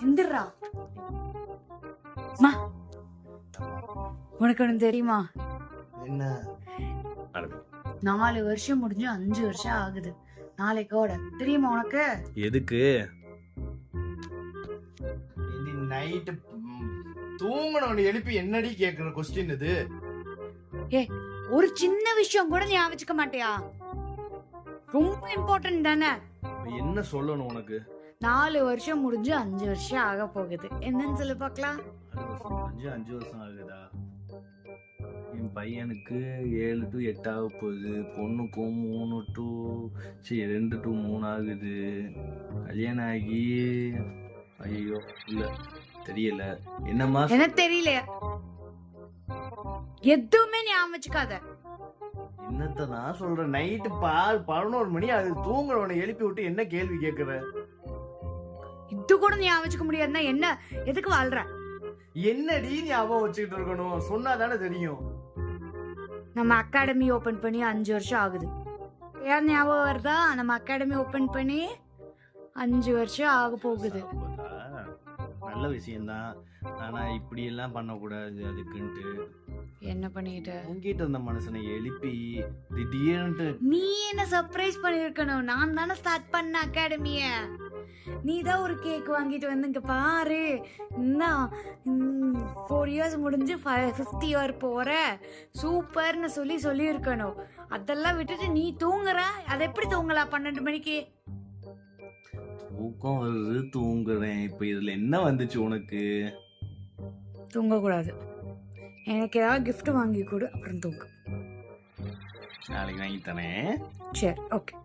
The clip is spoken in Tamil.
எந்திரா மா, உனக்கு ஒண்ணு தெரியுமா? என்ன? 4 வருஷம் முடிஞ்சு 5 வருஷம் ஆகுது நாளைக்கோட. தெரியுமா உனக்கு? எதுக்கு? நைட்டு தூங்கணும் எழுப்பி என்னடி கேக்குற கொஸ்டின் இது? ஏ, ஒரு சின்ன விஷயம் கூட ஞாபகம் வச்சுக்க மாட்டியா? ரொம்ப இம்பார்ட்டன்ட் தானே. என்ன சொல்லணும் உனக்கு? 4 வருஷம் முடிஞ்சு 5 வருஷம் ஆக போகுது. என்னன்னு சொல்லி பார்க்கலாம். 5 வருஷம் ஆகுதா? என் பையனுக்கு 7 to 8 ஆக போகுது. பொண்ணுக்கும் 2 to 3 ஆகுது. கல்யாணம் ஆகி ஐயோ இல்ல தெரியல. என்னம்மா? எனக்கு தெரியல. எதுவுமே ஞாபகம் வச்சுக்காத. என்னத்த நான் சொல்றேன்? நைட்டு 11 மணி அது தூங்குறவனை எழுப்பி விட்டு என்ன கேள்வி கேக்குற? இது கூட ஞாபகம் வச்சுக்க முடியாதுன்னா என்ன? எதுக்கு வாழ்ற? என்னடி ஞாபகம் வச்சுக்கிட்டு இருக்கணும்? சொன்னாதானே தெரியும். நம்ம அகாடமி ஓபன் பண்ணி 5 வருஷம் ஆகுது. யார் ஞாபகம் வருதா? நம்ம அகாடமி ஓபன் பண்ணி 5 வருஷம் ஆக போகுது. நல்ல விஷயம்தான். ஆனா இப்படி எல்லாம் பண்ணக்கூடாது. அதுக்குன்ட்டு என்ன பண்ணிட்ட? உங்ககிட்ட இருந்த மனுஷனை எழுப்பி திடீர்னு நீ என்ன சர்ப்ரைஸ் பண்ணிருக்கணும். நான் தானே ஸ்டார்ட் பண்ண அகாடமிய. நீ தான் ஒரு கேக் வாங்கிட்டு வந்து இங்க பாரு, இந்த 4 இயர்ஸ் முடிஞ்சு 5th இயர் போற, சூப்பர்னு சொல்லி இருக்கணும். அதெல்லாம் விட்டுட்டு நீ தூங்குற. அதை எப்படி தூங்கலாம் 12 மணிக்கு? தூக்கம் வருது, தூங்குறேன். இப்ப இதுல என்ன வந்துச்சு உனக்கு? தூங்க கூடாது. எனக்கு ஏதாவது கிஃப்ட் வாங்கி கொடு, அப்புறம் தூங்கு. நாளைக்கு வாங்கி தரேன். சரி, ஓகே.